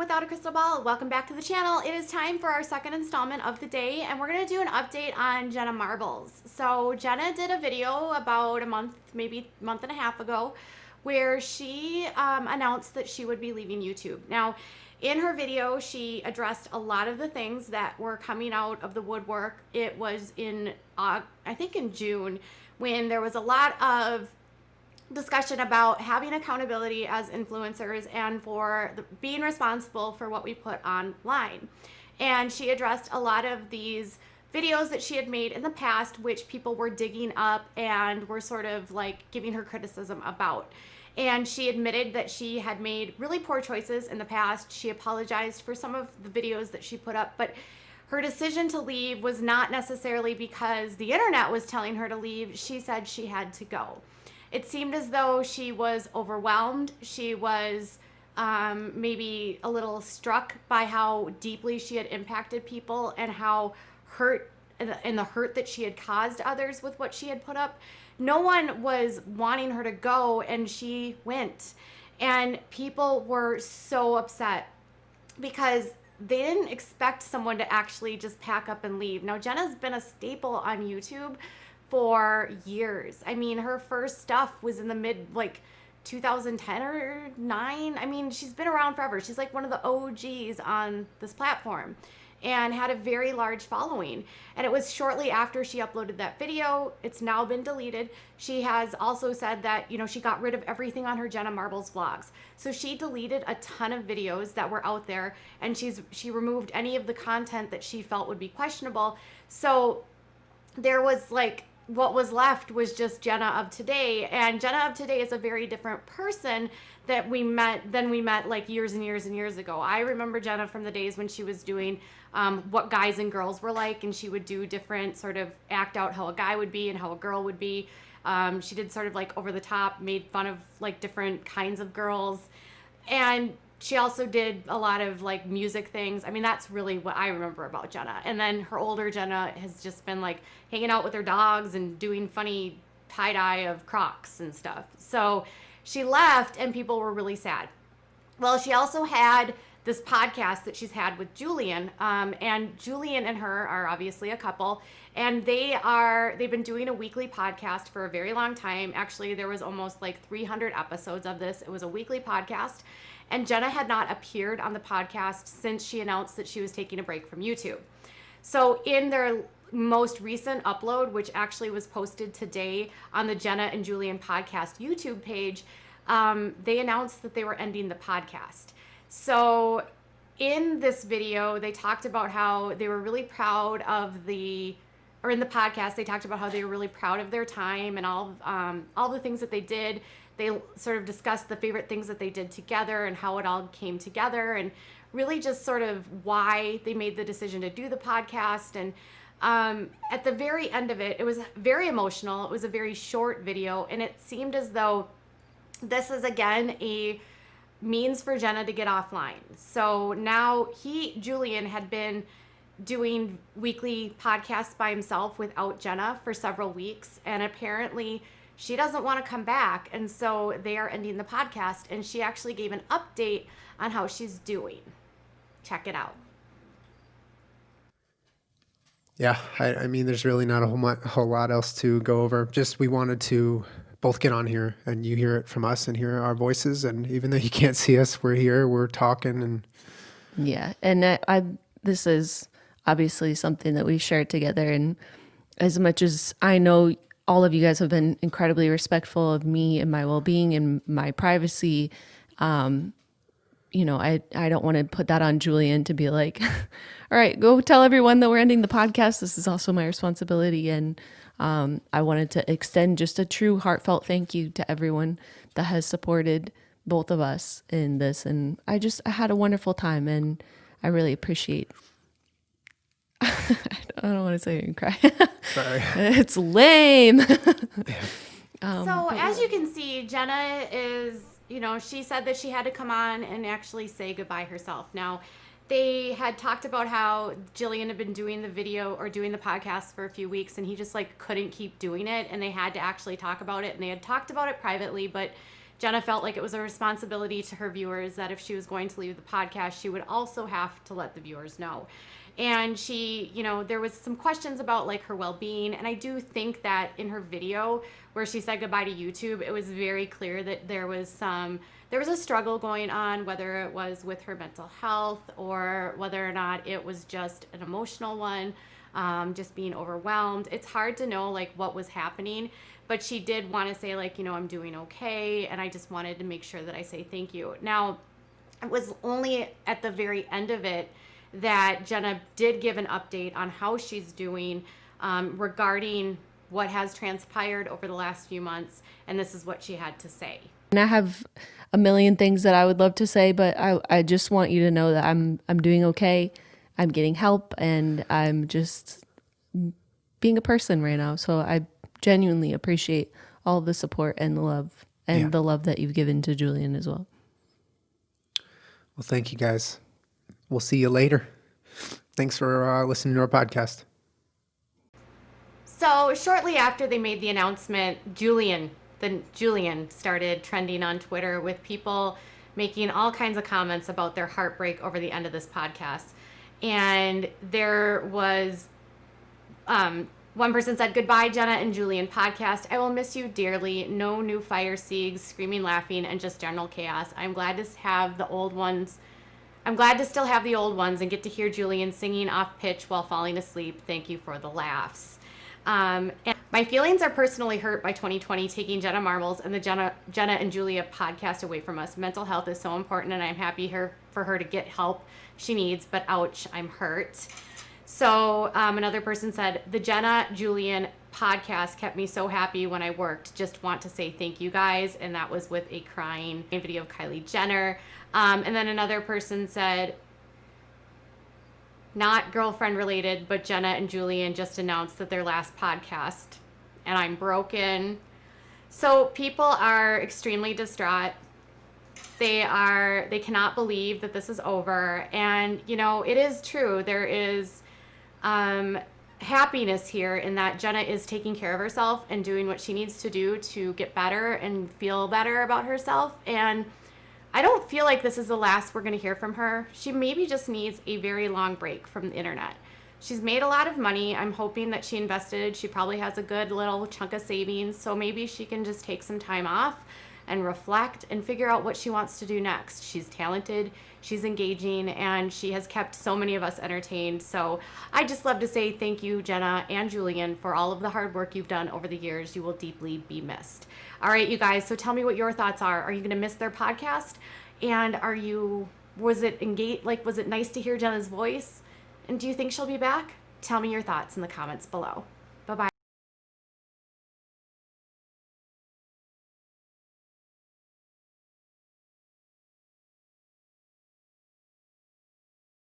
Without a Crystal Ball. Welcome back to the channel. It is time for our second installment of the day, and we're going to do an update on Jenna Marbles. So Jenna did a video about a month, maybe month and a half ago, where she announced that she would be leaving YouTube. Now, in her video, she addressed a lot of the things that were coming out of the woodwork. It was in, I think in June, when there was a lot of discussion about having accountability as influencers and for being responsible for what we put online. And she addressed a lot of these videos that she had made in the past, which people were digging up and were sort of like giving her criticism about. And she admitted that she had made really poor choices in the past. She apologized for some of the videos that she put up, but her decision to leave was not necessarily because the internet was telling her to leave. She said she had to go. It seemed as though she was overwhelmed. She was maybe a little struck by how deeply she had impacted people and how hurt and the hurt that she had caused others with what she had put up. No one was wanting her to go, and she went. And people were so upset because they didn't expect someone to actually just pack up and leave. Now, Jenna's been a staple on YouTube for years. I mean, her first stuff was in the mid, like 2010 or 9. I mean, she's been around forever. She's like one of the OGs on this platform and had a very large following. And it was shortly after she uploaded that video. It's now been deleted. She has also said that, you know, she got rid of everything on her Jenna Marbles vlogs. So she deleted a ton of videos that were out there, and she removed any of the content that she felt would be questionable. So there was like, what was left was just Jenna of today, and Jenna of today is a very different person than we met like years and years and years ago. I remember Jenna from the days when she was doing what guys and girls were like, and she would do different sort of act out how a guy would be and how a girl would be. She did sort of like over the top, made fun of like different kinds of girls, and she also did a lot of like music things. I mean, that's really what I remember about Jenna. And then her older Jenna has just been like hanging out with her dogs and doing funny tie-dye of Crocs and stuff. So she left and people were really sad. Well, she also had this podcast that she's had with Julien, and Julien and her are obviously a couple, and they've been doing a weekly podcast for a very long time. Actually, there was almost like 300 episodes of this. It was a weekly podcast, and Jenna had not appeared on the podcast since she announced that she was taking a break from YouTube. So in their most recent upload, which actually was posted today on the Jenna and Julien podcast YouTube page, they announced that they were ending the podcast. So in this video, they talked about how they were really proud of in the podcast, they talked about how they were really proud of their time and all the things that they did. They sort of discussed the favorite things that they did together and how it all came together, and really just sort of why they made the decision to do the podcast. And at the very end of it, it was very emotional. It was a very short video, and it seemed as though this is again a means for Jenna to get offline. So now Julien had been doing weekly podcasts by himself without Jenna for several weeks, and apparently she doesn't want to come back, and so they are ending the podcast, and she actually gave an update on how she's doing. Check it out. Yeah, I mean, there's really not a whole lot else to go over. Just we wanted to both get on here, and you hear it from us and hear our voices, and even though you can't see us, we're here, we're talking. And yeah, and this is obviously something that we shared together, and as much as I know all of you guys have been incredibly respectful of me and my well-being and my privacy, you know, I don't want to put that on Julien to be like, all right, go tell everyone that we're ending the podcast. This is also my responsibility. And I wanted to extend just a true heartfelt thank you to everyone that has supported both of us in this. And I had a wonderful time, and I really appreciate I don't want to say it and cry. sorry, it's lame. So as you can see, Jenna is, you know, she said that she had to come on and actually say goodbye herself. Now, they had talked about how Jillian had been doing the video or doing the podcast for a few weeks, and he just like couldn't keep doing it, and they had to actually talk about it, and they had talked about it privately, but Jenna felt like it was a responsibility to her viewers that if she was going to leave the podcast, she would also have to let the viewers know. And she, there was some questions about like her well-being. And I do think that in her video where she said goodbye to YouTube, it was very clear that there was a struggle going on, whether it was with her mental health or whether or not it was just an emotional one, just being overwhelmed. It's hard to know like what was happening, but she did want to say like, I'm doing okay. And I just wanted to make sure that I say thank you. Now, it was only at the very end of it that Jenna did give an update on how she's doing regarding what has transpired over the last few months. And this is what she had to say. And I have a million things that I would love to say, but I just want you to know that I'm doing okay. I'm getting help, and I'm just being a person right now. So I genuinely appreciate all of the support and the love, and the love that you've given to Julien as well. Well, thank you guys. We'll see you later. Thanks for listening to our podcast. So shortly after they made the announcement, Julien started trending on Twitter with people making all kinds of comments about their heartbreak over the end of this podcast. And there was one person said, "Goodbye, Jenna and Julien podcast. I will miss you dearly. No new fire siegs, screaming, laughing, and just general chaos. I'm glad to have the old ones. I'm glad to still have the old ones and get to hear Julien singing off pitch while falling asleep. Thank you for the laughs." And my feelings are personally hurt by 2020 taking Jenna Marbles and the Jenna and Julia podcast away from us. Mental health is so important, and I'm happy for her to get help she needs, but ouch, I'm hurt. So another person said, "The Jenna Julien podcast kept me so happy when I worked. Just want to say thank you guys." And that was with a crying video of Kylie Jenner. And then another person said, "Not girlfriend related, but Jenna and Julien just announced that their last podcast, and I'm broken." So people are extremely distraught. They cannot believe that this is over. And, it is true. There is happiness here in that Jenna is taking care of herself and doing what she needs to do to get better and feel better about herself. And I don't feel like this is the last we're going to hear from her. She maybe just needs a very long break from the internet. She's made a lot of money. I'm hoping that she invested. She probably has a good little chunk of savings. So maybe she can just take some time off and reflect and figure out what she wants to do next. She's talented, she's engaging, and she has kept so many of us entertained. So I just love to say thank you, Jenna and Julien, for all of the hard work you've done over the years. You will deeply be missed. All right, you guys, so tell me what your thoughts are. Are you going to miss their podcast? And was it nice to hear Jenna's voice? And do you think she'll be back? Tell me your thoughts in the comments below.